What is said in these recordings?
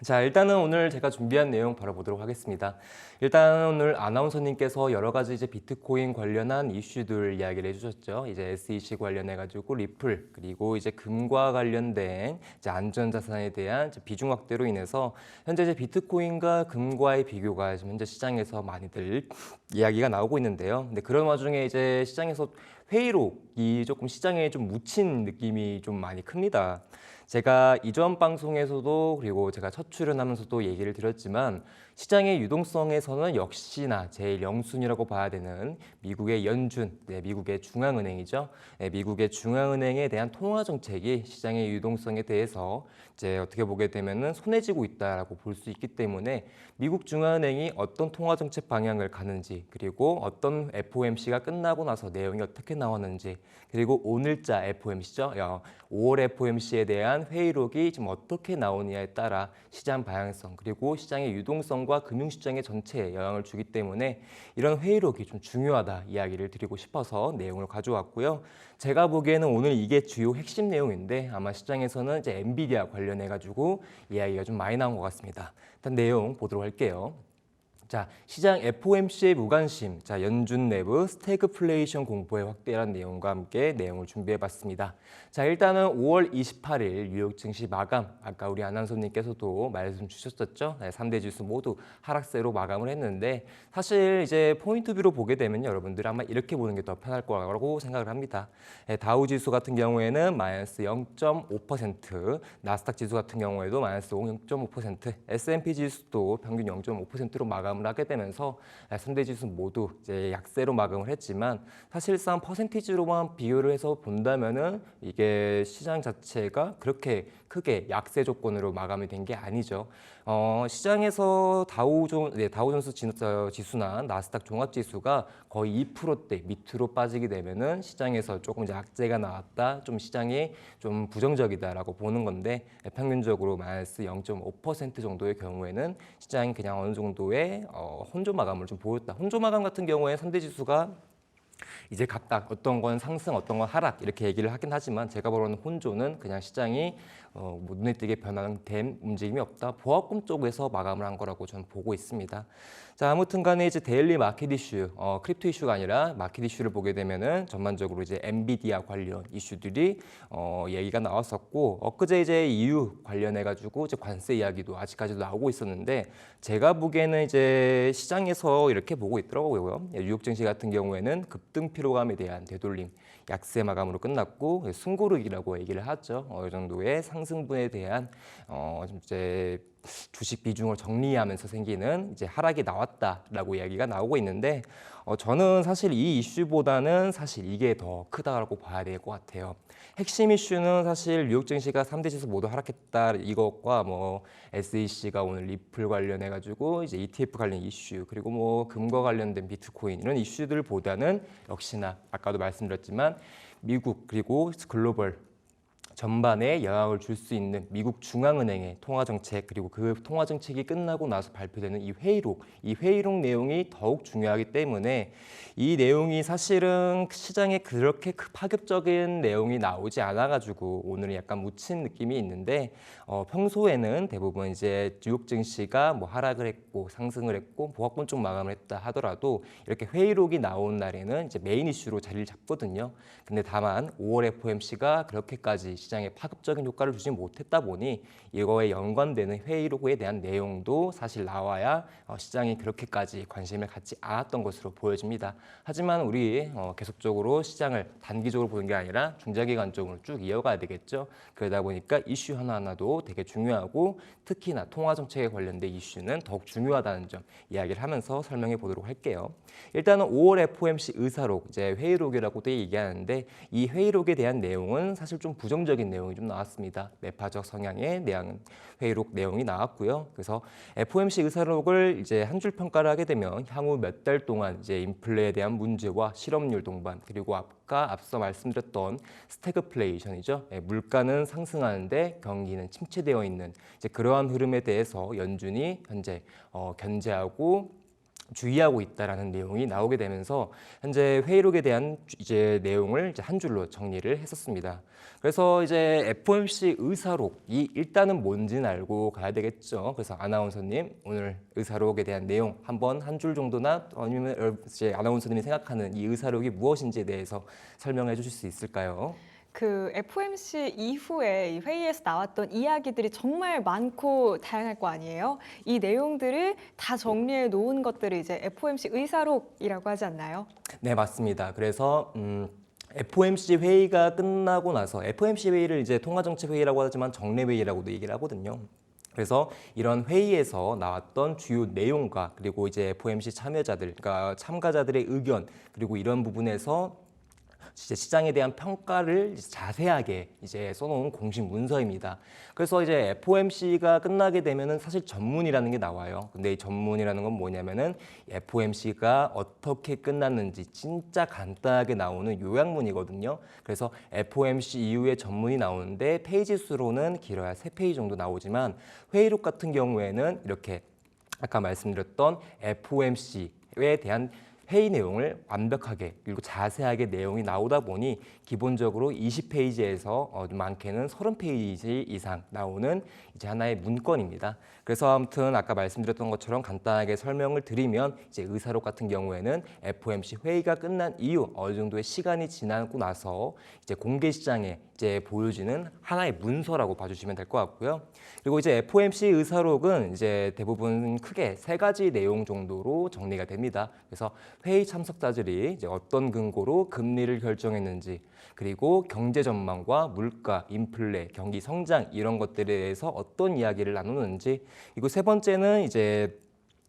자, 일단은 오늘 제가 준비한 내용 바로 보도록 하겠습니다. 일단 오늘 아나운서님께서 여러 가지 이제 비트코인 관련한 이슈들 이야기를 해주셨죠. 이제 SEC 관련해가지고 리플, 그리고 이제 금과 관련된 이제 안전자산에 대한 이제 비중 확대로 인해서 현재 이제 비트코인과 금과의 비교가 지금 현재 시장에서 많이들 이야기가 나오고 있는데요. 근데 그런 와중에 이제 시장에서 회의록이 조금 시장에 좀 묻힌 느낌이 좀 많이 큽니다. 제가 이전 방송에서도 그리고 제가 첫 출연하면서도 얘기를 드렸지만 시장의 유동성에서는 역시나 제일 영순이라고 봐야 되는 미국의 연준, 미국의 중앙은행이죠. 미국의 중앙은행에 대한 통화 정책이 시장의 유동성에 대해서 이제 어떻게 보게 되면은 손해지고 있다라고 볼 수 있기 때문에 미국 중앙은행이 어떤 통화 정책 방향을 가는지, 그리고 어떤 FOMC가 끝나고 나서 내용이 어떻게 나왔는지, 그리고 오늘자 FOMC죠. 5월 FOMC에 대한 회의록이 지금 어떻게 나오느냐에 따라 시장 방향성, 그리고 시장의 유동성과 금융시장의 전체에 영향을 주기 때문에 이런 회의록이 좀 중요하다 이야기를 드리고 싶어서 내용을 가져왔고요. 제가 보기에는 오늘 이게 주요 핵심 내용인데 아마 시장에서는 이제 엔비디아 관련해가지고 이야기가 좀 많이 나온 것 같습니다. 일단 내용 보도록 할게요. 자, 시장 FOMC의 무관심, 자, 연준 내부 스태그플레이션 공포의 확대라는 내용과 함께 내용을 준비해봤습니다. 자, 일단은 5월 28일 뉴욕 증시 마감, 아까 우리 아나운서님께서도 말씀 주셨었죠. 3대 지수 모두 하락세로 마감을 했는데 사실 이제 포인트뷰로 보게 되면 여러분들 아마 이렇게 보는 게 더 편할 거라고 생각을 합니다. 다우 지수 같은 경우에는 마이너스 0.5%, 나스닥 지수 같은 경우에도 마이너스 0.5%, S&P 지수도 평균 0.5%로 마감을 하게 되면서 3대 지수 모두 이제 약세로 마감을 했지만 사실상 퍼센티지로만 비교를 해서 본다면은 이게 시장 자체가 그렇게 크게 약세 조건으로 마감이 된 게 아니죠. 시장에서 다우존스 지수나 나스닥 종합지수가 거의 2%대 밑으로 빠지게 되면은 시장에서 조금 이제 악재가 나왔다, 좀 시장이 좀 부정적이다라고 보는 건데 평균적으로 마이너스 0.5% 정도의 경우에는 시장이 그냥 어느 정도의 혼조 마감을 좀 보였다. 혼조 마감 같은 경우에 3대 지수가 이제 각각 어떤 건 상승, 어떤 건 하락 이렇게 얘기를 하긴 하지만 제가 보는 혼조는 그냥 시장이 뭐 눈에 띄게 변화된 움직임이 없다. 보합금 쪽에서 마감을 한 거라고 저는 보고 있습니다. 자, 아무튼 간에 이제 데일리 마켓 이슈, 크립토 이슈가 아니라 마켓 이슈를 보게 되면은 전반적으로 이제 엔비디아 관련 이슈들이 얘기가 나왔었고 엊그제 이제 EU 관련해 가지고 이제 관세 이야기도 아직까지도 나오고 있었는데 제가 보기에는 이제 시장에서 이렇게 보고 있더라고요. 뉴욕 증시 같은 경우에는 급등 피로감에 대한 되돌림, 약세 마감으로 끝났고 숨고르기라고 얘기를 하죠. 이 정도의 상승분에 대한 이제 주식 비중을 정리하면서 생기는 이제 하락이 나왔다라고 이야기가 나오고 있는데 저는 사실 이 이슈보다는 사실 이게 더 크다고 봐야 될 것 같아요. 핵심 이슈는 사실 뉴욕 증시가 3대 지수 모두 하락했다 이것과 뭐 SEC가 오늘 리플 관련해 가지고 이제 ETF 관련 이슈, 그리고 뭐 금과 관련된 비트코인 이런 이슈들보다는 역시나 아까도 말씀드렸지만 미국 그리고 글로벌 전반에 영향을 줄 수 있는 미국 중앙은행의 통화정책, 그리고 그 통화정책이 끝나고 나서 발표되는 이 회의록 내용이 더욱 중요하기 때문에 이 내용이 사실은 시장에 그렇게 파격적인 내용이 나오지 않아가지고 오늘은 약간 묻힌 느낌이 있는데 평소에는 대부분 이제 뉴욕 증시가 뭐 하락을 했고 상승을 했고 보합권 쪽 마감을 했다 하더라도 이렇게 회의록이 나온 날에는 이제 메인 이슈로 자리를 잡거든요. 근데 다만 5월 FOMC가 그렇게까지 시장에 파급적인 효과를 주지 못했다 보니 이거에 연관되는 회의록에 대한 내용도 사실 나와야 시장이 그렇게까지 관심을 갖지 않았던 것으로 보여집니다. 하지만 우리 계속적으로 시장을 단기적으로 보는 게 아니라 중장기간적으로 쭉 이어가야 되겠죠. 그러다 보니까 이슈 하나하나도 되게 중요하고 특히나 통화정책에 관련된 이슈는 더욱 중요하다는 점 이야기를 하면서 설명해 보도록 할게요. 일단은 5월 FOMC 의사록, 이제 회의록이라고도 얘기하는데 이 회의록에 대한 내용은 사실 좀 부정적인 내용이 좀 나왔습니다. 매파적 성향의 회의록 내용이 나왔고요. 그래서 FOMC 의사록을 이제 한 줄 평가를 하게 되면 향후 몇 달 동안 이제 인플레에 대한 문제와 실업률 동반, 그리고 앞서 말씀드렸던 스태그플레이션이죠. 물가는 상승하는데 경기는 침체되어 있는 이제 그러한 흐름에 대해서 연준이 현재 견제하고 주의하고 있다라는 내용이 나오게 되면서 현재 회의록에 대한 이제 내용을 이제 한 줄로 정리를 했었습니다. 그래서 이제 FOMC 의사록이 일단은 뭔지는 알고 가야 되겠죠. 그래서 아나운서님 오늘 의사록에 대한 내용 한번 한 줄 정도나 아니면 이제 아나운서님이 생각하는 이 의사록이 무엇인지에 대해서 설명해 주실 수 있을까요? 그 FOMC 이후에 이 회의에서 나왔던 이야기들이 정말 많고 다양할 거 아니에요? 이 내용들을 다 정리해 놓은 것들을 이제 FOMC 의사록이라고 하지 않나요? 네, 맞습니다. 그래서 FOMC 회의가 끝나고 나서 FOMC 회의를 이제 통화정책 회의라고 하지만 정례 회의라고도 얘기를 하거든요. 그래서 이런 회의에서 나왔던 주요 내용과 그리고 이제 FOMC 참여자들, 그러니까 참가자들의 의견 그리고 이런 부분에서 이제 시장에 대한 평가를 자세하게 이제 써놓은 공식 문서입니다. 그래서 이제 FOMC가 끝나게 되면은 사실 전문이라는 게 나와요. 근데 이 전문이라는 건 뭐냐면은 FOMC가 어떻게 끝났는지 진짜 간단하게 나오는 요약문이거든요. 그래서 FOMC 이후에 전문이 나오는데 페이지 수로는 길어야 3페이지 정도 나오지만 회의록 같은 경우에는 이렇게 아까 말씀드렸던 FOMC에 대한 회의 내용을 완벽하게 그리고 자세하게 내용이 나오다 보니 기본적으로 20페이지에서 많게는 30페이지 이상 나오는 이제 하나의 문건입니다. 그래서 아무튼 아까 말씀드렸던 것처럼 간단하게 설명을 드리면 이제 의사록 같은 경우에는 FOMC 회의가 끝난 이후 어느 정도의 시간이 지나고 나서 이제 공개 시장에 이제 보여지는 하나의 문서라고 봐주시면 될 것 같고요. 그리고 이제 FOMC 의사록은 이제 대부분 크게 3가지 내용 정도로 정리가 됩니다. 그래서 회의 참석자들이 이제 어떤 근거로 금리를 결정했는지, 그리고 경제 전망과 물가, 인플레, 경기 성장 이런 것들에 대해서 어떤 이야기를 나누는지, 그리고 3번째는 이제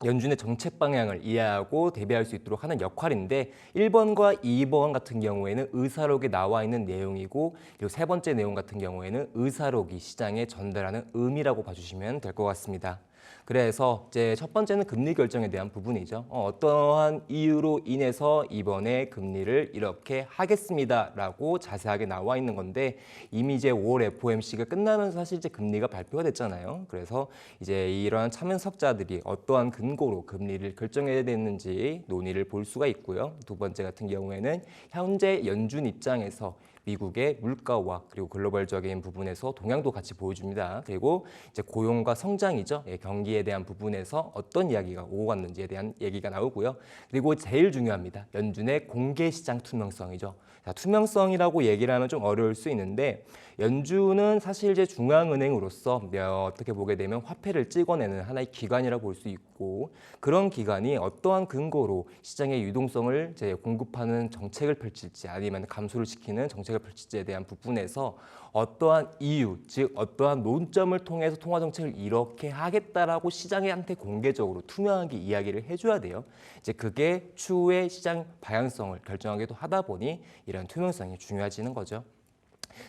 연준의 정책 방향을 이해하고 대비할 수 있도록 하는 역할인데 1번과 2번 같은 경우에는 의사록에 나와 있는 내용이고 그리고 3번째 내용 같은 경우에는 의사록이 시장에 전달하는 의미라고 봐주시면 될 것 같습니다. 그래서 이제 첫 번째는 금리 결정에 대한 부분이죠. 어떠한 이유로 인해서 이번에 금리를 이렇게 하겠습니다라고 자세하게 나와 있는 건데 이미 이제 5월 FOMC가 끝나면서 사실 이제 금리가 발표가 됐잖아요. 그래서 이제 이러한 참여석자들이 어떠한 근거로 금리를 결정해야 되는지 논의를 볼 수가 있고요. 두 번째 같은 경우에는 현재 연준 입장에서 미국의 물가와 그리고 글로벌적인 부분에서 동향도 같이 보여줍니다. 그리고 이제 고용과 성장이죠. 경기에 대한 부분에서 어떤 이야기가 오고 갔는지에 대한 얘기가 나오고요. 그리고 제일 중요합니다. 연준의 공개 시장 투명성이죠. 자, 투명성이라고 얘기를 하면 좀 어려울 수 있는데 연준은 사실 이제 중앙은행으로서 어떻게 보게 되면 화폐를 찍어내는 하나의 기관이라고 볼 수 있고 그런 기관이 어떠한 근거로 시장의 유동성을 이제 공급하는 정책을 펼칠지 아니면 감소를 시키는 정책을 펼칠지에 대한 부분에서 어떠한 이유, 즉 어떠한 논점을 통해서 통화 정책을 이렇게 하겠다라고 시장한테 공개적으로 투명하게 이야기를 해줘야 돼요. 이제 그게 추후의 시장 방향성을 결정하기도 하다 보니 이런 투명성이 중요해지는 거죠.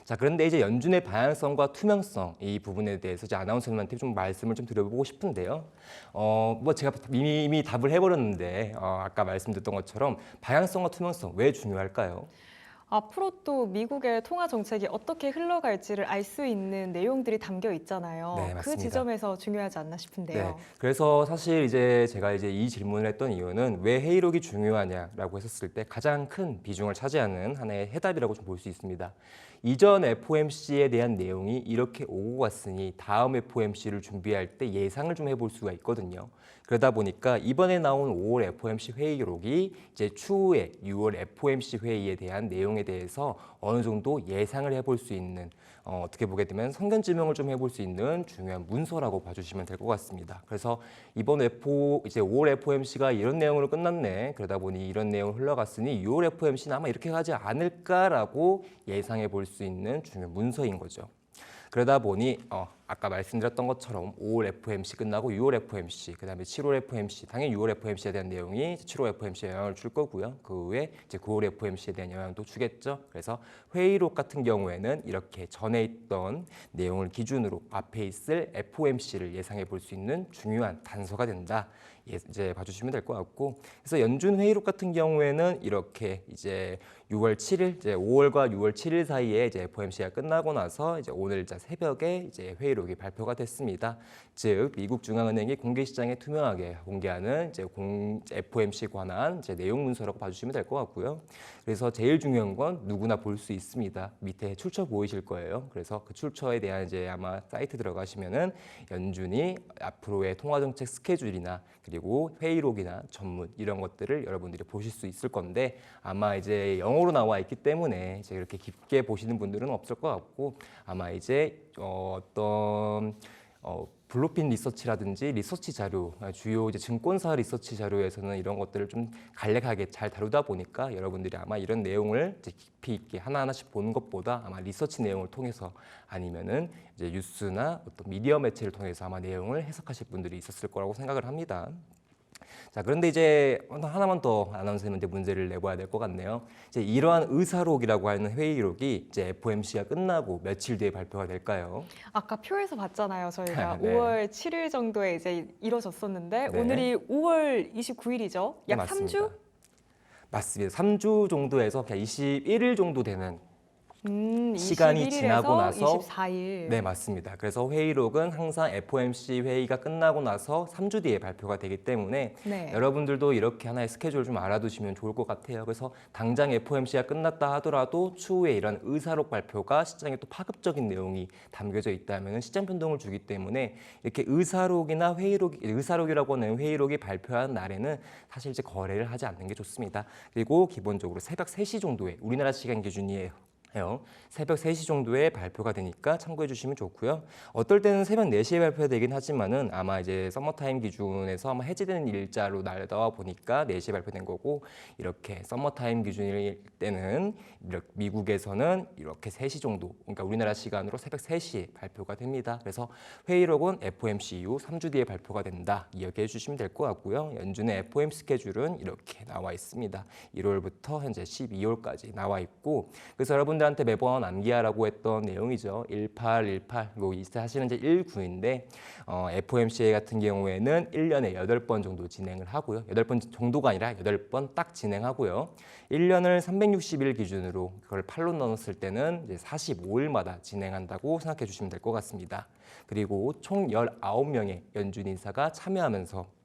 자, 그런데 이제 연준의 방향성과 투명성 이 부분에 대해서 이제 아나운서님한테 좀 말씀을 좀 드려보고 싶은데요. 뭐 제가 이미 답을 해버렸는데 아까 말씀드렸던 것처럼 방향성과 투명성 왜 중요할까요? 앞으로 또 미국의 통화 정책이 어떻게 흘러갈지를 알 수 있는 내용들이 담겨 있잖아요. 네, 그 맞습니다. 지점에서 중요하지 않나 네, 싶은데요. 그래서 사실 이제 제가 이제 이 질문을 했던 이유는 왜 회의록이 중요하냐라고 했었을 때 가장 큰 비중을 차지하는 하나의 해답이라고 좀 볼 수 있습니다. 이전 FOMC에 대한 내용이 이렇게 오고 갔으니 다음 FOMC를 준비할 때 예상을 좀 해볼 수가 있거든요. 그러다 보니까 이번에 나온 5월 FOMC 회의록이 이제 추후에 6월 FOMC 회의에 대한 내용에 대해서 어느 정도 예상을 해볼 수 있는 어떻게 보게 되면 선견지명을 좀 해볼 수 있는 중요한 문서라고 봐주시면 될 것 같습니다. 그래서 이번 이제 5월 FOMC가 이런 내용으로 끝났네. 그러다 보니 이런 내용 흘러갔으니 6월 FOMC는 아마 이렇게 가지 않을까라고 예상해 볼 수 있는 중요한 문서인 거죠. 그러다 보니 아까 말씀드렸던 것처럼 5월 FOMC 끝나고 6월 FOMC, 그다음에 7월 FOMC, 당연히 6월 FOMC에 대한 내용이 7월 FOMC에 영향을 줄 거고요. 그 후에 이제 9월 FOMC에 대한 영향도 주겠죠. 그래서 회의록 같은 경우에는 이렇게 전에 있던 내용을 기준으로 앞에 있을 FOMC를 예상해 볼 수 있는 중요한 단서가 된다. 이제 봐주시면 될 것 같고, 그래서 연준 회의록 같은 경우에는 이렇게 이제 6월 7일, 이제 5월과 6월 7일 사이에 이제 FOMC가 끝나고 나서 이제 오늘자 새벽에 이제 회의록 회의록이 발표가 됐습니다. 즉 미국 중앙은행이 공개 시장에 투명하게 공개하는 이제 FOMC 관한 이제 내용 문서라고 봐주시면 될 것 같고요. 그래서 제일 중요한 건 누구나 볼 수 있습니다. 밑에 출처 보이실 거예요. 그래서 그 출처에 대한 이제 아마 사이트 들어가시면은 연준이 앞으로의 통화 정책 스케줄이나 그리고 회의록이나 전문 이런 것들을 여러분들이 보실 수 있을 건데 아마 이제 영어로 나와 있기 때문에 이제 이렇게 깊게 보시는 분들은 없을 것 같고 아마 이제 어떤 블루핀 리서치라든지 리서치 자료, 주요 이제 증권사 리서치 자료에서는 이런 것들을 좀 간략하게 잘 다루다 보니까 여러분들이 아마 이런 내용을 이제 깊이 있게 하나하나씩 보는 것보다 아마 리서치 내용을 통해서 아니면은 이제 뉴스나 어떤 미디어 매체를 통해서 아마 내용을 해석하실 분들이 있었을 거라고 생각을 합니다. 자, 그런데 이제 하나만 더 아나운서님한테 문제를 내봐야 될 것 같네요. 이제 이러한 의사록이라고 하는 회의록이 이제 FOMC가 끝나고 며칠 뒤에 발표가 될까요? 아까 표에서 봤잖아요. 저희가 네. 5월 7일 정도에 이제 이뤄졌었는데 네. 오늘이 5월 29일이죠. 네, 약 3주? 맞습니다. 3주 정도에서 그냥 21일 정도 되는 시간이 21일에서 지나고 나서 24일. 네, 맞습니다. 그래서 회의록은 항상 FOMC 회의가 끝나고 나서 3주 뒤에 발표가 되기 때문에 네. 여러분들도 이렇게 하나의 스케줄을 좀 알아두시면 좋을 것 같아요. 그래서 당장 FOMC가 끝났다 하더라도 추후에 이런 의사록 발표가 시장에 또 파급적인 내용이 담겨져 있다면 시장 변동을 주기 때문에 이렇게 의사록이나 의사록이라고 하는 회의록이 발표한 날에는 사실 이제 거래를 하지 않는 게 좋습니다. 그리고 기본적으로 새벽 3시 정도에 우리나라 시간 기준이에요. 새벽 3시 정도에 발표가 되니까 참고해 주시면 좋고요. 어떨 때는 새벽 4시에 발표되긴 하지만은 아마 이제 서머타임 기준에서 아마 해제되는 일자로 나와 보니까 4시에 발표된 거고 이렇게 서머타임 기준일 때는 미국에서는 이렇게 3시 정도 그러니까 우리나라 시간으로 새벽 3시에 발표가 됩니다. 그래서 회의록은 FOMC 이후 3주 뒤에 발표가 된다. 기억해 주시면 될 것 같고요. 연준의 FOMC 스케줄은 이렇게 나와 있습니다. 1월부터 현재 12월까지 나와 있고 그래서 여러분들한테 매번 암기하라고 했던 내용이죠. 1818, 사실은 이제 19인데 FOMC 같은 경우에는 1년에 8번 정도 진행을 하고요. 8번 정도가 아니라 8번 딱 진행하고요. 1년을 360일 기준으로 그걸 8로 나눴을 때는 이제 45일마다 진행한다고 생각해 주시면 될 것 같습니다. 그리고 총 19명의 연준 인사가 참여하면서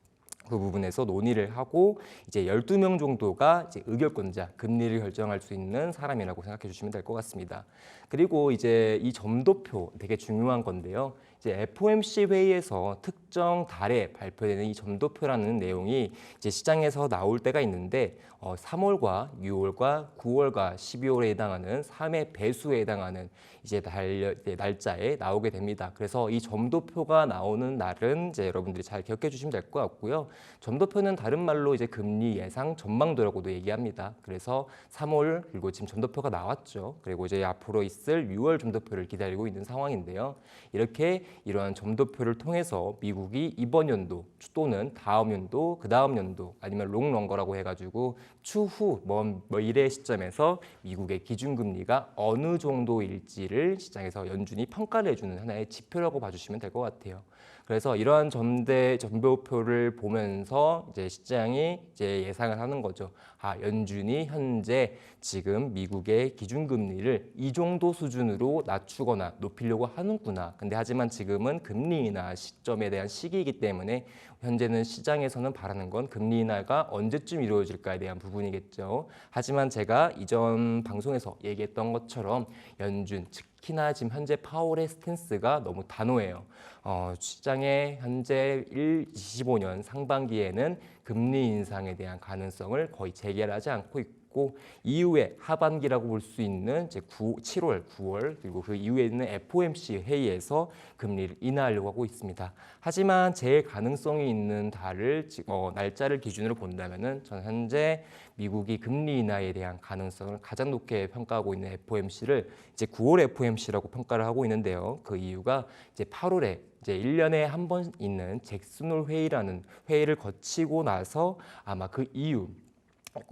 그 부분에서 논의를 하고 이제 12명 정도가 이제 의결권자, 금리를 결정할 수 있는 사람이라고 생각해 주시면 될 것 같습니다. 그리고 이제 이 점도표 되게 중요한 건데요. 이제 FOMC 회의에서 특정 달에 발표되는 이 점도표라는 내용이 이제 시장에서 나올 때가 있는데 3월과 6월과 9월과 12월에 해당하는 3의 배수에 해당하는 이제 날짜에 나오게 됩니다. 그래서 이 점도표가 나오는 날은 이제 여러분들이 잘 기억해 주시면 될 것 같고요. 점도표는 다른 말로 이제 금리 예상 전망도라고도 얘기합니다. 그래서 3월 그리고 지금 점도표가 나왔죠. 그리고 이제 앞으로 있을 6월 점도표를 기다리고 있는 상황인데요. 이렇게 이러한 점도표를 통해서 미국이 이번 연도 또는 다음 연도, 그 다음 연도 아니면 롱런거라고 해가지고 추후 먼 미래 시점에서 미국의 기준금리가 어느 정도일지를 시장에서 연준이 평가를 해주는 하나의 지표라고 봐주시면 될 것 같아요. 그래서 이러한 점도표를 보면서 이제 시장이 이제 예상을 하는 거죠. 연준이 현재 지금 미국의 기준금리를 이 정도 수준으로 낮추거나 높이려고 하는구나. 근데 하지만 지금은 금리 인하 시점에 대한 시기이기 때문에 현재는 시장에서는 바라는 건 금리 인하가 언제쯤 이루어질까에 대한 부분이겠죠. 하지만 제가 이전 방송에서 얘기했던 것처럼 연준, 특히나 지금 현재 파월의 스탠스가 너무 단호해요. 시장의 현재 25년 상반기에는 금리 인상에 대한 가능성을 거의 재결하지 않고 있고 이후에 하반기라고 볼 수 있는 이제 7월, 9월 그리고 그 이후에 있는 FOMC 회의에서 금리를 인하하려고 하고 있습니다. 하지만 제일 가능성이 있는 날짜를 기준으로 본다면은 저는 현재 미국이 금리 인하에 대한 가능성을 가장 높게 평가하고 있는 FOMC를 이제 9월 FOMC라고 평가를 하고 있는데요. 그 이유가 이제 8월에 이제 1년에 한 번 있는 잭슨홀 회의라는 회의를 거치고 나서 아마 그 이후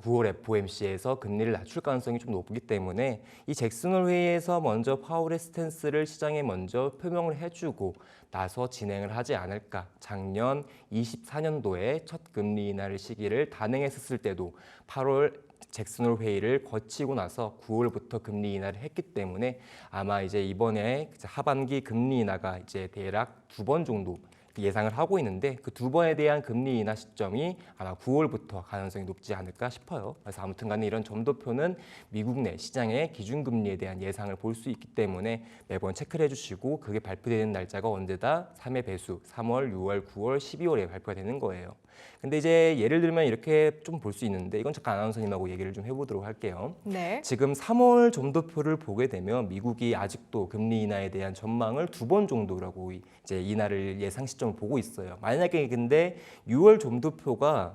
9월 FOMC에서 금리를 낮출 가능성이 좀 높기 때문에 이 잭슨홀 회의에서 먼저 파월의 스탠스를 시장에 먼저 표명을 해주고 나서 진행을 하지 않을까. 작년 24년도에 첫 금리 인하를 시기를 단행했었을 때도 8월 잭슨 홀 회의를 거치고 나서 9월부터 금리 인하를 했기 때문에 아마 이제 이번에 하반기 금리 인하가 이제 대략 2번 정도 예상을 하고 있는데 그 2번에 대한 금리 인하 시점이 아마 9월부터 가능성이 높지 않을까 싶어요. 그래서 아무튼 간에 이런 점도표는 미국 내 시장의 기준금리에 대한 예상을 볼 수 있기 때문에 매번 체크를 해주시고 그게 발표되는 날짜가 언제다? 3의 배수, 3월, 6월, 9월, 12월에 발표가 되는 거예요. 근데 이제 예를 들면 이렇게 좀 볼 수 있는데 이건 잠깐 아나운서님하고 얘기를 좀 해보도록 할게요. 네. 지금 3월 점도표를 보게 되면 미국이 아직도 금리 인하에 대한 전망을 2번 정도라고 이제 인하를 예상 시점을 보고 있어요. 만약에 근데 6월 점도표가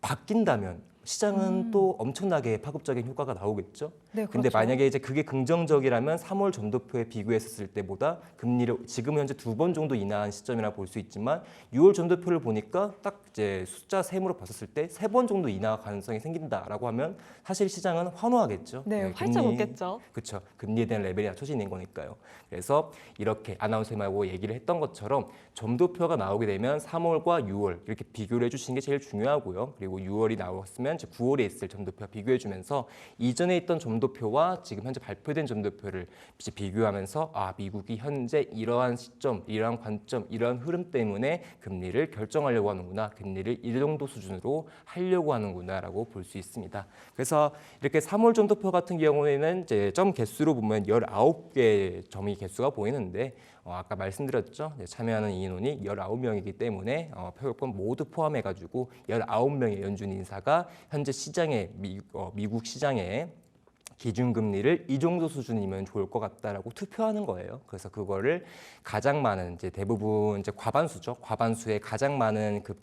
바뀐다면 시장은 또 엄청나게 파급적인 효과가 나오겠죠. 네, 근데 그렇죠. 만약에 이제 그게 긍정적이라면 3월 점도표에 비교했을 때보다 금리를 지금 현재 2번 정도 인하한 시점이라 볼 수 있지만 6월 점도표를 보니까 딱 이제 숫자 셈으로 봤었을 때 3번 정도 인하 가능성이 생긴다라고 하면 사실 시장은 환호하겠죠. 네, 활짝 웃겠죠. 그렇죠. 금리에 대한 레벨이 낮춰지는 거니까요. 그래서 이렇게 아나운서님하고 얘기를 했던 것처럼 점도표가 나오게 되면 3월과 6월 이렇게 비교를 해주시는 게 제일 중요하고요. 그리고 6월이 나왔으면 이제 9월에 있을 점도표와 비교해주면서 이전에 있던 점도표와 지금 현재 발표된 점도표를 이제 비교하면서 아 미국이 현재 이러한 시점, 이러한 관점, 이러한 흐름 때문에 금리를 결정하려고 하는구나, 금리를 이 정도 수준으로 하려고 하는구나라고 볼 수 있습니다. 그래서 이렇게 3월 점도표 같은 경우에는 이제 점 개수로 보면 19개 점이 개수가 보이는데 아까 말씀드렸죠. 참여하는 인원이 19명이기 때문에 표본 모두 포함해가지고 19명의 연준 인사가 현재 시장에 미국 시장에 기준금리를 이 정도 수준이면 좋을 것 같다라고 투표하는 거예요. 그래서 그거를 가장 많은 이제 대부분 이제 과반수죠. 과반수의 가장 많은 그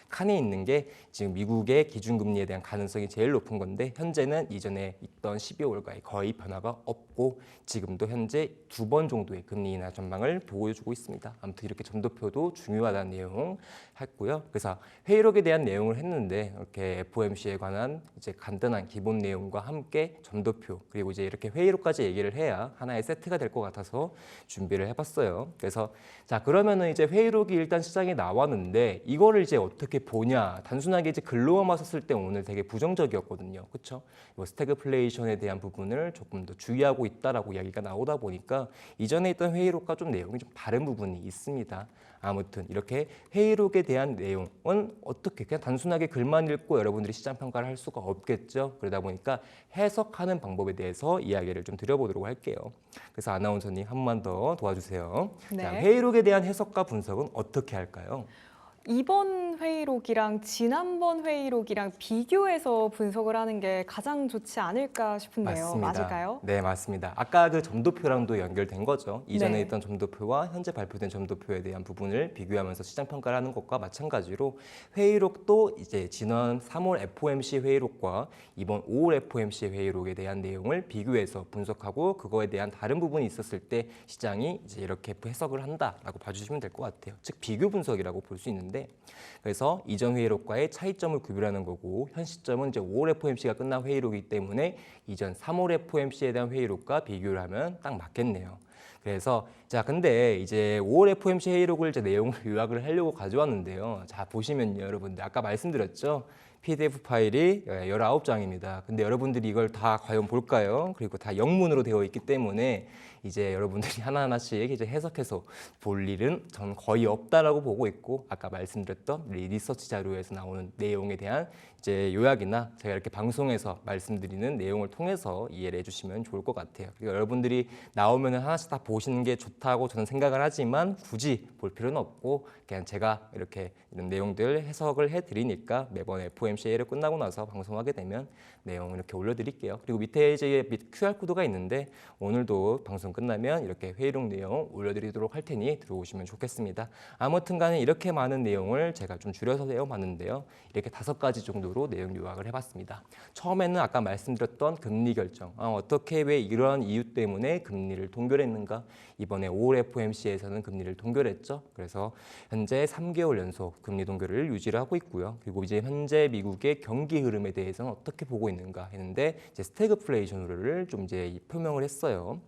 칸에 있는 게 지금 미국의 기준금리에 대한 가능성이 제일 높은 건데 현재는 이전에 있던 12월과의 거의 변화가 없고 지금도 현재 2번 정도의 금리 인하 전망을 보여주고 있습니다. 아무튼 이렇게 점도표도 중요하다는 내용 했고요. 그래서 회의록에 대한 내용을 했는데 이렇게 FOMC에 관한 이제 간단한 기본 내용과 함께 점도표 그리고 이제 이렇게 회의록까지 얘기를 해야 하나의 세트가 될 것 같아서 준비를 해봤어요. 그래서 자 그러면은 이제 회의록이 일단 시장에 나왔는데 이거를 이제 어떻게 보냐? 단순하게 이제 글로만 봤을 때 오늘 되게 부정적이었거든요. 그렇죠? 스태그플레이션에 대한 부분을 조금 더 주의하고 있다라고 이야기가 나오다 보니까 이전에 있던 회의록과 좀 내용이 좀 다른 부분이 있습니다. 아무튼 이렇게 회의록에 대한 내용은 어떻게 그냥 단순하게 글만 읽고 여러분들이 시장 평가를 할 수가 없겠죠. 그러다 보니까 해석하는 방법에 대해서 이야기를 좀 드려보도록 할게요. 그래서 아나운서님 한 번만 더 도와주세요. 네. 자, 회의록에 대한 해석과 분석은 어떻게 할까요? 이번 회의록이랑 지난번 회의록이랑 비교해서 분석을 하는 게 가장 좋지 않을까 싶은데요. 맞을까요? 네, 맞습니다. 아까 그 점도표랑도 연결된 거죠. 이전에 네. 있던 점도표와 현재 발표된 점도표에 대한 부분을 비교하면서 시장 평가를 하는 것과 마찬가지로 회의록도 이제 지난 3월 FOMC 회의록과 이번 5월 FOMC 회의록에 대한 내용을 비교해서 분석하고 그거에 대한 다른 부분이 있었을 때 시장이 이제 이렇게 해석을 한다라고 봐주시면 될 것 같아요. 즉 비교 분석이라고 볼 수 있는데 그래서 이전 회의록과의 차이점을 구별하는 거고 현 시점은 이제 5월 FOMC가 끝난 회의록이기 때문에 이전 3월 FOMC에 대한 회의록과 비교를 하면 딱 맞겠네요. 그래서 자 근데 이제 5월 FOMC 회의록을 이제 내용을 요약을 하려고 가져왔는데요. 자 보시면요 여러분들 아까 말씀드렸죠. PDF 파일이 19장입니다. 근데 여러분들이 이걸 다 과연 볼까요? 그리고 다 영문으로 되어 있기 때문에 이제 여러분들이 하나하나씩 이제 해석해서 볼 일은 전 거의 없다라고 보고 있고 아까 말씀드렸던 리서치 자료에서 나오는 내용에 대한 이제 요약이나 제가 이렇게 방송에서 말씀드리는 내용을 통해서 이해를 해주시면 좋을 것 같아요. 그리고 여러분들이 나오면 하나씩 다 보시는 게 좋다고 저는 생각을 하지만 굳이 볼 필요는 없고 그냥 제가 이렇게 이런 내용들 해석을 해드리니까 매번 FOMC를 끝나고 나서 방송하게 되면 내용 이렇게 올려드릴게요. 그리고 밑에 이제 QR 코드가 있는데 오늘도 방송 끝나면 이렇게 회의록 내용 올려드리도록 할 테니 들어오시면 좋겠습니다. 아무튼간에 이렇게 많은 내용을 제가 좀 줄여서 내어봤는데요. 이렇게 5가지 정도로 내용 요약을 해봤습니다. 처음에는 아까 말씀드렸던 금리 결정, 어떻게 왜 이러한 이유 때문에 금리를 동결했는가? 이번에 5월 FOMC에서는 금리를 동결했죠. 그래서 현재 3개월 연속 금리 동결을 유지를 하고 있고요. 그리고 이제 현재 미국의 경기 흐름에 대해서는 어떻게 보고 있는가 했는데 이제 스태그플레이션으로를 좀 이제 표명을 했어요.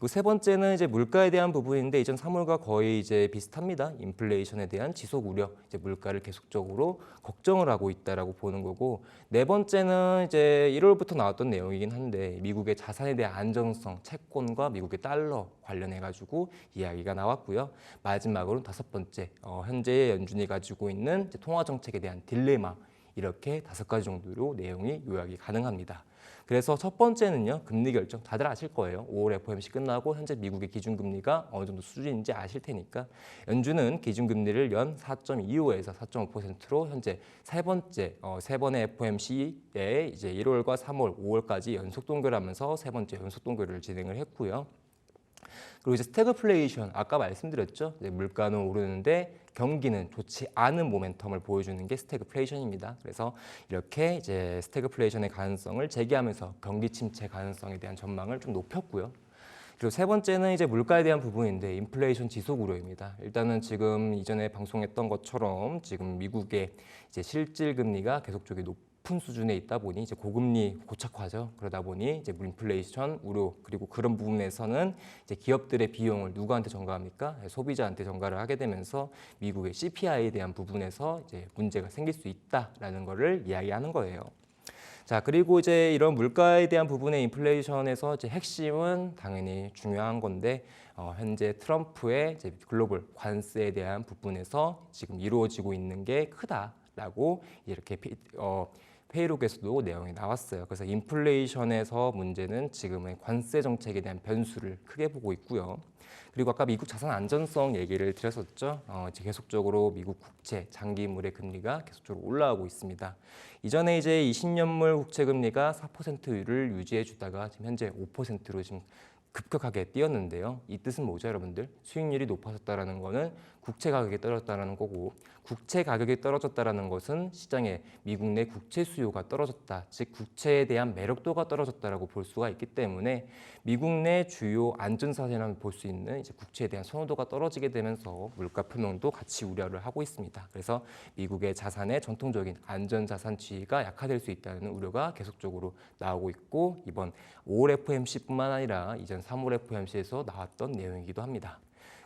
그리고 세 번째는 이제 물가에 대한 부분인데 이전 3월과 거의 이제 비슷합니다. 인플레이션에 대한 지속 우려, 이제 물가를 계속적으로 걱정을 하고 있다라고 보는 거고 네 번째는 이제 1월부터 나왔던 내용이긴 한데 미국의 자산에 대한 안정성, 채권과 미국의 달러 관련해 가지고 이야기가 나왔고요. 마지막으로 다섯 번째, 현재 연준이 가지고 있는 이제 통화 정책에 대한 딜레마 이렇게 5가지 정도로 내용이 요약이 가능합니다. 그래서 첫 번째는요, 금리 결정 다들 아실 거예요. 5월 FOMC 끝나고 현재 미국의 기준금리가 어느 정도 수준인지 아실 테니까 연준은 기준금리를 연 4.25에서 4.5%로 현재 세 번의 FOMC에 이제 1월과 3월, 5월까지 연속 동결하면서 세 번째 연속 동결을 진행을 했고요. 그리고 이제 스태그플레이션 아까 말씀드렸죠. 이제 물가는 오르는데 경기는 좋지 않은 모멘텀을 보여주는 게 스태그플레이션입니다. 그래서 이렇게 이제 스태그플레이션의 가능성을 제기하면서 경기 침체 가능성에 대한 전망을 좀 높였고요. 그리고 세 번째는 이제 물가에 대한 부분인데 인플레이션 지속 우려입니다. 일단은 지금 이전에 방송했던 것처럼 지금 미국의 이제 실질 금리가 계속적으로 높은 수준에 있다 보니 이제 고금리 고착화죠. 그러다 보니 이제 인플레이션 우려 그리고 그런 부분에서는 이제 기업들의 비용을 누구한테 전가합니까? 소비자한테 전가를 하게 되면서 미국의 CPI에 대한 부분에서 이제 문제가 생길 수 있다라는 거를 이야기하는 거예요. 자, 그리고 이제 이런 물가에 대한 부분의 인플레이션에서 이제 핵심은 당연히 중요한 건데 현재 트럼프의 이제 글로벌 관세에 대한 부분에서 지금 이루어지고 있는 게 크다라고 이렇게 회의록에서도 내용이 나왔어요. 그래서 인플레이션에서 문제는 지금의 관세 정책에 대한 변수를 크게 보고 있고요. 그리고 아까 미국 자산 안전성 얘기를 드렸었죠. 이제 계속적으로 미국 국채 장기물의 금리가 계속적으로 올라가고 있습니다. 이전에 이제 20년물 국채 금리가 4%를 유지해 주다가 지금 현재 5%로 지금 급격하게 뛰었는데요. 이 뜻은 뭐죠, 여러분들? 수익률이 높아졌다라는 거는 국채 가격이 떨어졌다라는 거고, 국채 가격이 떨어졌다라는 것은 시장에 미국 내 국채 수요가 떨어졌다, 즉 국채에 대한 매력도가 떨어졌다라고 볼 수가 있기 때문에 미국 내 주요 안전사세라고 볼 수 있는 이제 국채에 대한 선호도가 떨어지게 되면서 물가 표명도 같이 우려를 하고 있습니다. 그래서 미국의 자산의 전통적인 안전자산 지위가 약화될 수 있다는 우려가 계속적으로 나오고 있고 이번 5월 FOMC뿐만 아니라 이전 3월 FOMC에서 나왔던 내용이기도 합니다.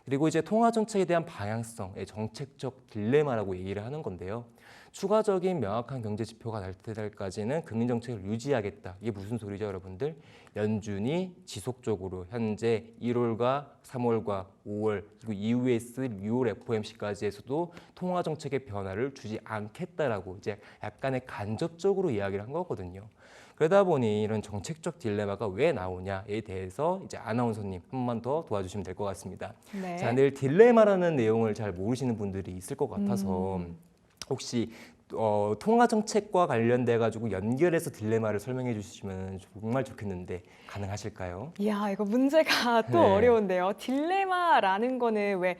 그리고 이제 통화 정책에 대한 방향성의 정책적 딜레마라고 얘기를 하는 건데요. 추가적인 명확한 경제 지표가 날 때까지는 금리 정책을 유지하겠다. 이게 무슨 소리죠, 여러분들? 연준이 지속적으로 현재 1월과 3월과 5월 그리고 이후에 있을 6월 FOMC까지에서도 통화 정책의 변화를 주지 않겠다라고 이제 약간의 간접적으로 이야기를 한 거거든요. 그러다 보니 이런 정책적 딜레마가 왜 나오냐에 대해서 이제 아나운서님 한 번만 더 도와주시면 될 것 같습니다. 네. 자, 늘 딜레마라는 내용을 잘 모르시는 분들이 있을 것 같아서 혹시 통화 정책과 관련돼 가지고 연결해서 딜레마를 설명해 주시면 정말 좋겠는데 가능하실까요? 이야, 이거 문제가 또 네. 어려운데요. 딜레마라는 거는 왜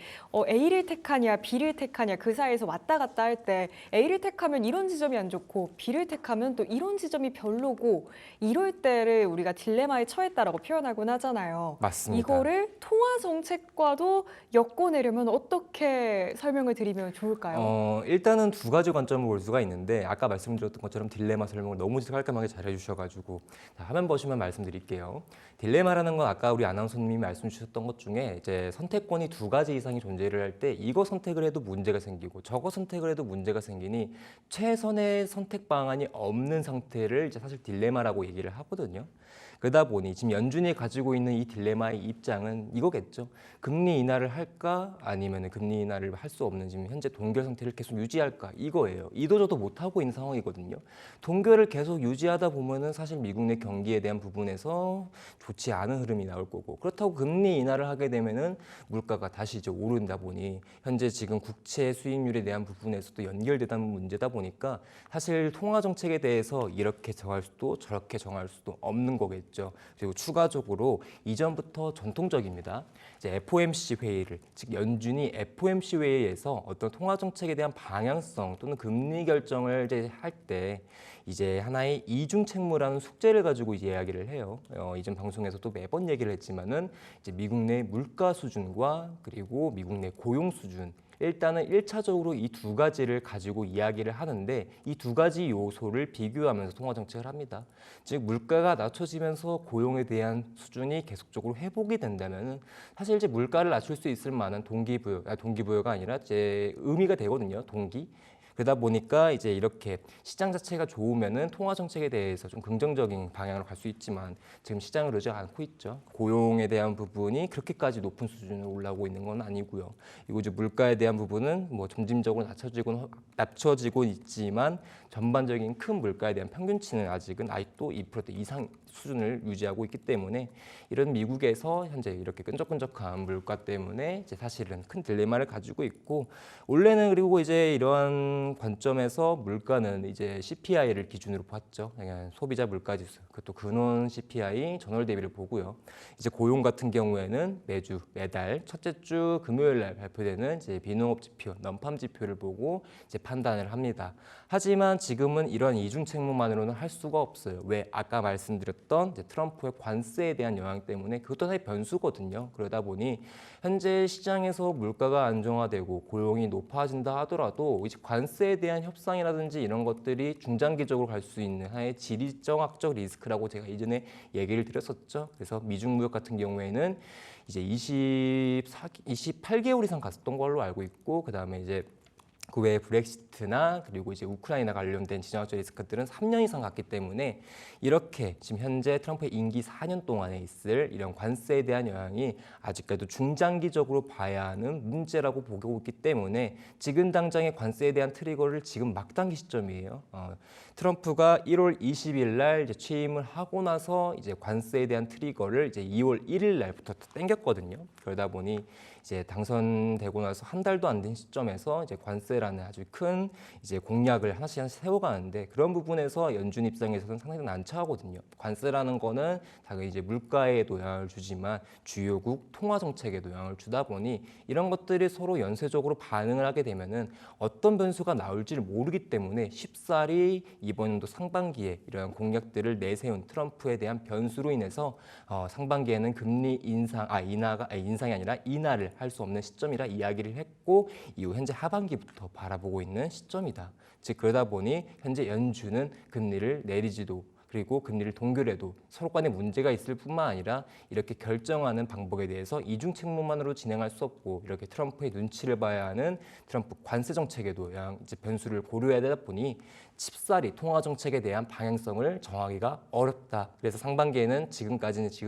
A를 택하냐, B를 택하냐 그 사이에서 왔다 갔다 할 때 A를 택하면 이런 지점이 안 좋고 B를 택하면 또 이런 지점이 별로고 이럴 때를 우리가 딜레마에 처했다라고 표현하곤 하잖아요. 맞습니다. 이거를 통화 정책과도 엮어내려면 어떻게 설명을 드리면 좋을까요? 일단은 두 가지 관점을 볼 수가 있는데 아까 말씀드렸던 것처럼 딜레마 설명을 너무 깔끔하게 잘 해주셔가지고 자, 화면 보시면 말씀드릴게요. 딜레마라는 건 아까 우리 아나운서님이 말씀 주셨던 것 중에 이제 선택권이 두 가지 이상이 존재를 할 때 이거 선택을 해도 문제가 생기고 저거 선택을 해도 문제가 생기니 최선의 선택 방안이 없는 상태를 이제 사실 딜레마라고 얘기를 하거든요. 그러다 보니 지금 연준이 가지고 있는 이 딜레마의 입장은 이거겠죠. 금리 인하를 할까 아니면 금리 인하를 할 수 없는 지금 현재 동결 상태를 계속 유지할까 이거예요. 이도저도 못하고 있는 상황이거든요. 동결을 계속 유지하다 보면은 사실 미국 내 경기에 대한 부분에서 좋지 않은 흐름이 나올 거고 그렇다고 금리 인하를 하게 되면은 물가가 다시 이제 오른다 보니 현재 지금 국채 수익률에 대한 부분에서도 연결되다 문제다 보니까 사실 통화 정책에 대해서 이렇게 정할 수도 저렇게 정할 수도 없는 거겠죠. 그리고 추가적으로 이전부터 전통적입니다. 이제 FOMC 회의를 즉 연준이 FOMC 회의에서 어떤 통화 정책에 대한 방향성 또는 금리 결정을 이제 할 때 이제 하나의 이중 책무라는 숙제를 가지고 이제 이야기를 해요. 이전 방송에서도 매번 얘기를 했지만은 이제 미국 내 물가 수준과 그리고 미국 내 고용 수준 일단은 1차적으로 이 두 가지를 가지고 이야기를 하는데 이 두 가지 요소를 비교하면서 통화 정책을 합니다. 즉 물가가 낮춰지면서 고용에 대한 수준이 계속적으로 회복이 된다면은 사실 이제 물가를 낮출 수 있을 만한 동기부여가 아니라 이제 의미가 되거든요. 동기. 그러다 보니까 이제 이렇게 시장 자체가 좋으면은 통화 정책에 대해서 좀 긍정적인 방향으로 갈 수 있지만 지금 시장을 그러지 않고 있죠. 고용에 대한 부분이 그렇게까지 높은 수준으로 올라오고 있는 건 아니고요. 그리고 이제 물가에 대한 부분은 뭐 점진적으로 낮춰지고 있지만 전반적인 큰 물가에 대한 평균치는 아직은 아직도 2% 이상 수준을 유지하고 있기 때문에 이런 미국에서 현재 이렇게 끈적끈적한 물가 때문에 이제 사실은 큰 딜레마를 가지고 있고 원래는 그리고 이제 이러한 관점에서 물가는 이제 CPI를 기준으로 봤죠. 그냥 소비자 물가지수, 그것도 근원 CPI 전월 대비를 보고요. 이제 고용 같은 경우에는 매달 첫째 주 금요일 날 발표되는 이제 비농업 지표, 넘팜 지표를 보고 이제 판단을 합니다. 하지만 지금은 이런 이중 책무만으로는 할 수가 없어요. 왜? 아까 말씀드렸던 이제 트럼프의 관세에 대한 영향 때문에 그것도 사실 변수거든요. 그러다 보니 현재 시장에서 물가가 안정화되고 고용이 높아진다 하더라도 이제 관세에 대한 협상이라든지 이런 것들이 중장기적으로 갈 수 있는 하나의 지리정학적 리스크라고 제가 이전에 얘기를 드렸었죠. 그래서 미중 무역 같은 경우에는 이제 28개월 이상 갔었던 걸로 알고 있고 그다음에 이제 그 외에 브렉시트나 그리고 이제 우크라이나 관련된 지정학적 리스크들은 3년 이상 갔기 때문에 이렇게 지금 현재 트럼프의 임기 4년 동안에 있을 이런 관세에 대한 영향이 아직까지도 중장기적으로 봐야 하는 문제라고 보고 있기 때문에 지금 당장의 관세에 대한 트리거를 지금 막 당기 시점이에요. 트럼프가 1월 20일 날 이제 취임을 하고 나서 이제 관세에 대한 트리거를 이제 2월 1일 날부터 당겼거든요. 그러다 보니 이제 당선되고 나서 한 달도 안 된 시점에서 이제 관세라는 아주 큰 이제 공약을 하나씩 세워가는데 그런 부분에서 연준 입장에서는 상당히 난처하거든요. 관세라는 거는 당연히 이제 물가에도 영향을 주지만 주요국 통화 정책에도 영향을 주다 보니 이런 것들이 서로 연쇄적으로 반응을 하게 되면은 어떤 변수가 나올지를 모르기 때문에 쉽사리 이번 연도 상반기에 이러한 공약들을 내세운 트럼프에 대한 변수로 인해서 상반기에는 금리 인상이 아니라 인하를 할 수 없는 시점이라 이야기를 했고 이후 현재 하반기부터 바라보고 있는 시점이다. 즉 그러다 보니 현재 연준은 금리를 내리지도 그리고 금리를 동결해도 서로 간에 문제가 있을 뿐만 아니라 이렇게 결정하는 방법에 대해서 이중 책무만으로 진행할 수 없고 이렇게 트럼프의 눈치를 봐야 하는 트럼프 관세 정책에도 이제 변수를 고려해야 되다 보니 쉽사리 통화 정책에 대한 방향성을 정하기가 어렵다. 그래서 상반기에는 지금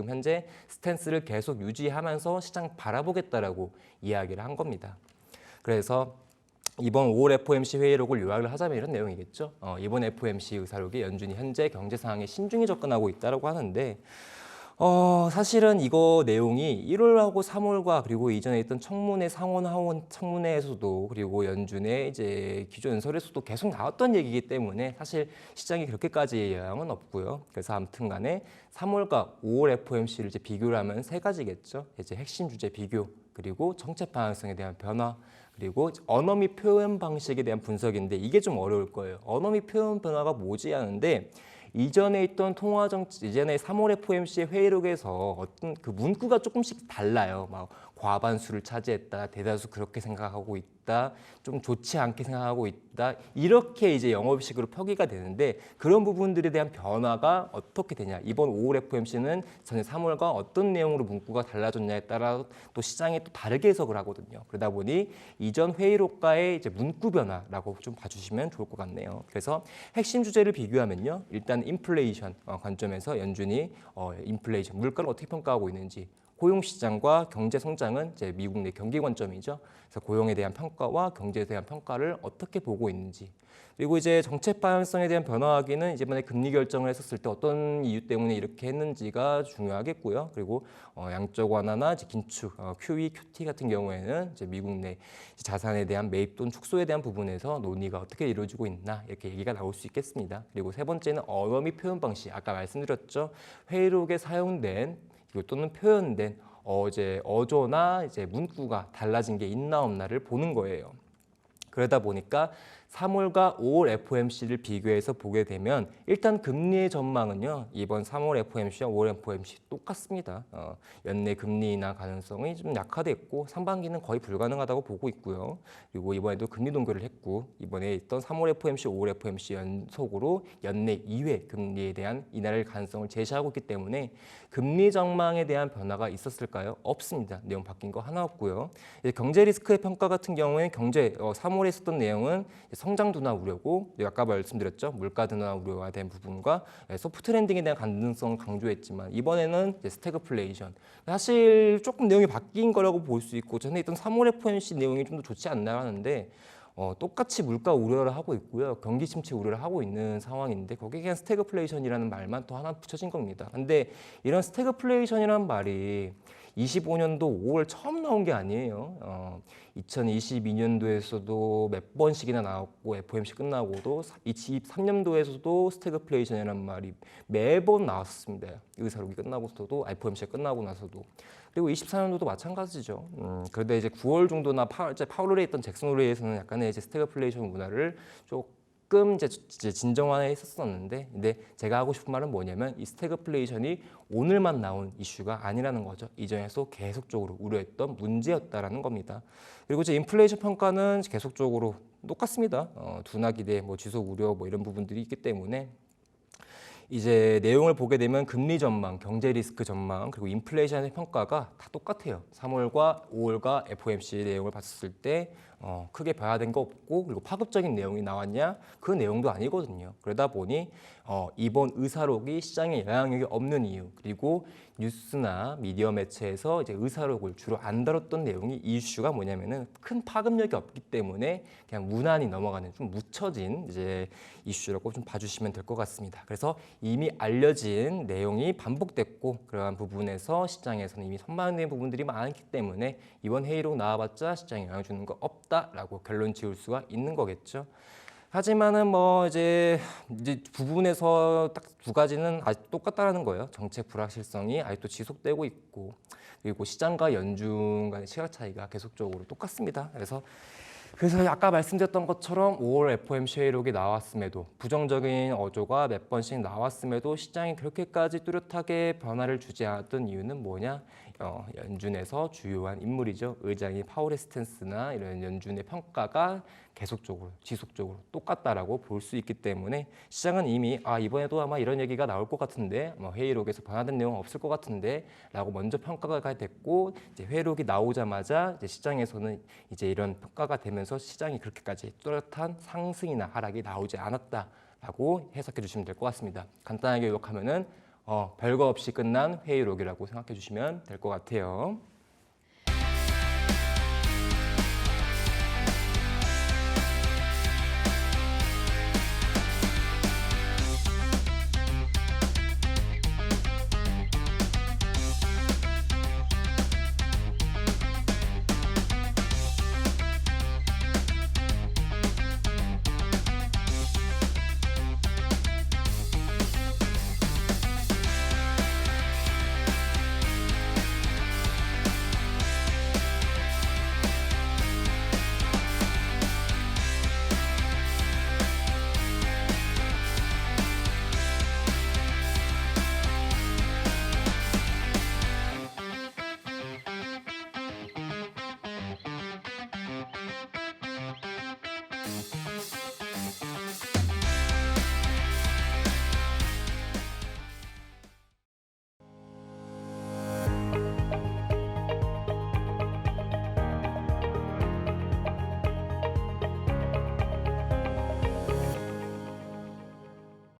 현재 스탠스를 계속 유지하면서 시장 바라보겠다라고 이야기를 한 겁니다. 그래서 이번 5월 FOMC 회의록을 요약을 하자면 이런 내용이겠죠. 이번 FOMC 의사록에 연준이 현재 경제 상황에 신중히 접근하고 있다라고 하는데 사실은 이거 내용이 1월하고 3월과 그리고 이전에 있던 청문회 상원 하원 청문회에서도 그리고 연준의 이제 기존 연설에서도 계속 나왔던 얘기이기 때문에 사실 시장이 그렇게까지의 영향은 없고요. 그래서 아무튼간에 3월과 5월 FOMC를 이제 비교를 하면 세 가지겠죠. 이제 핵심 주제 비교 그리고 정책 방향성에 대한 변화. 그리고 언어 및 표현 방식에 대한 분석인데 이게 좀 어려울 거예요. 언어 및 표현 변화가 뭐지 하는데 이전에 있던 이전에 3월 FOMC 회의록에서 어떤 그 문구가 조금씩 달라요. 막 과반수를 차지했다, 대다수 그렇게 생각하고 있다, 좀 좋지 않게 생각하고 있다. 이렇게 이제 영어식으로 표기가 되는데 그런 부분들에 대한 변화가 어떻게 되냐. 이번 5월 FOMC는 전에 3월과 어떤 내용으로 문구가 달라졌냐에 따라 또 시장이 또 다르게 해석을 하거든요. 그러다 보니 이전 회의록과의 이제 문구 변화라고 좀 봐주시면 좋을 것 같네요. 그래서 핵심 주제를 비교하면요. 일단 인플레이션 관점에서 연준이 인플레이션 물가를 어떻게 평가하고 있는지 고용 시장과 경제 성장은 이제 미국 내 경기 관점이죠. 그래서 고용에 대한 평가와 경제에 대한 평가를 어떻게 보고 있는지. 그리고 이제 정책 방향성에 대한 변화하기는 이번에 금리 결정을 했었을 때 어떤 이유 때문에 이렇게 했는지가 중요하겠고요. 그리고 양적 완화나 이제 긴축, QE, QT 같은 경우에는 이제 미국 내 자산에 대한 매입 또는 축소에 대한 부분에서 논의가 어떻게 이루어지고 있나 이렇게 얘기가 나올 수 있겠습니다. 그리고 세 번째는 언어 및 표현 방식. 아까 말씀드렸죠. 회의록에 사용된 또는 표현된 어조나 이제 문구가 달라진 게 있나 없나를 보는 거예요. 그러다 보니까 3월과 5월 FOMC를 비교해서 보게 되면 일단 금리의 전망은요. 이번 3월 FOMC와 5월 FOMC 똑같습니다. 연내 금리 인하 가능성이 좀 약화됐고 상반기는 거의 불가능하다고 보고 있고요. 그리고 이번에도 금리 동결을 했고 이번에 있던 3월 FOMC, 5월 FOMC 연속으로 연내 2회 금리에 대한 인하를 가능성을 제시하고 있기 때문에 금리 전망에 대한 변화가 있었을까요? 없습니다. 내용 바뀐 거 하나 없고요. 경제 리스크의 평가 같은 경우에는 3월에 있었던 내용은 성장 둔화 우려고 아까 말씀드렸죠. 물가 둔화 우려와 대한 부분과 소프트 랜딩에 대한 가능성을 강조했지만 이번에는 스태그플레이션. 사실 조금 내용이 바뀐 거라고 볼 수 있고 전에 있던 3월 FOMC 내용이 좀 더 좋지 않나 하는데 똑같이 물가 우려를 하고 있고요. 경기 침체 우려를 하고 있는 상황인데 거기에 그냥 스태그플레이션이라는 말만 또 하나 붙여진 겁니다. 근데 이런 스태그플레이션이라는 말이 25년도 5월 처음 나온 게 아니에요. 2022년도에서도 몇 번씩이나 나왔고 FOMC 끝나고도 23년도에서도 스태그플레이션이라는 말이 매번 나왔습니다. 의사록이 끝나고서도 FOMC가 끝나고 나서도 그리고 24년도도 마찬가지죠. 그런데 이제 9월 정도나 파월에 있던 잭슨 홀에서는 약간의 이제 스태그플레이션 문화를 조금 이제 진정화했었는데, 근데 제가 하고 싶은 말은 뭐냐면 이 스태그플레이션이 오늘만 나온 이슈가 아니라는 거죠. 이전에서 계속적으로 우려했던 문제였다라는 겁니다. 그리고 이제 인플레이션 평가는 계속적으로 똑같습니다. 둔화 기대, 지속 우려 이런 부분들이 있기 때문에. 이제 내용을 보게 되면 금리 전망, 경제 리스크 전망, 그리고 인플레이션의 평가가 다 똑같아요. 3월과 5월과 FOMC 내용을 봤을 때 크게 변화된 거 없고 그리고 파급적인 내용이 나왔냐? 그 내용도 아니거든요. 그러다 보니 이번 의사록이 시장에 영향력이 없는 이유 그리고 뉴스나 미디어 매체에서 이제 의사록을 주로 안 다뤘던 내용이 이 이슈가 뭐냐면은 큰 파급력이 없기 때문에 그냥 무난히 넘어가는 좀 묻혀진 이제 이슈라고 좀 봐주시면 될 것 같습니다. 그래서 이미 알려진 내용이 반복됐고 그러한 부분에서 시장에서는 이미 선반된 부분들이 많기 때문에 이번 회의록 나와봤자 시장에 영향 주는 거 없다라고 결론 지을 수가 있는 거겠죠. 하지만은 이제 부분에서 딱 두 가지는 아직 똑같다라는 거예요. 정책 불확실성이 아직도 지속되고 있고 그리고 시장과 연준 간의 시각 차이가 계속적으로 똑같습니다. 그래서 아까 말씀드렸던 것처럼 5월 FOMC 회의록이 나왔음에도 부정적인 어조가 몇 번씩 나왔음에도 시장이 그렇게까지 뚜렷하게 변화를 주지 않았던 이유는 뭐냐? 연준에서 주요한 인물이죠. 의장이 파월의 스탠스나 이런 연준의 평가가 계속적으로 지속적으로 똑같다라고 볼 수 있기 때문에 시장은 이미 이번에도 아마 이런 얘기가 나올 것 같은데 회의록에서 변화된 내용 없을 것 같은데 라고 먼저 평가가 됐고 이제 회의록이 나오자마자 이제 시장에서는 이제 이런 평가가 되면서 시장이 그렇게까지 뚜렷한 상승이나 하락이 나오지 않았다라고 해석해 주시면 될 것 같습니다. 간단하게 요약하면은 별거 없이 끝난 회의록이라고 생각해 주시면 될 것 같아요.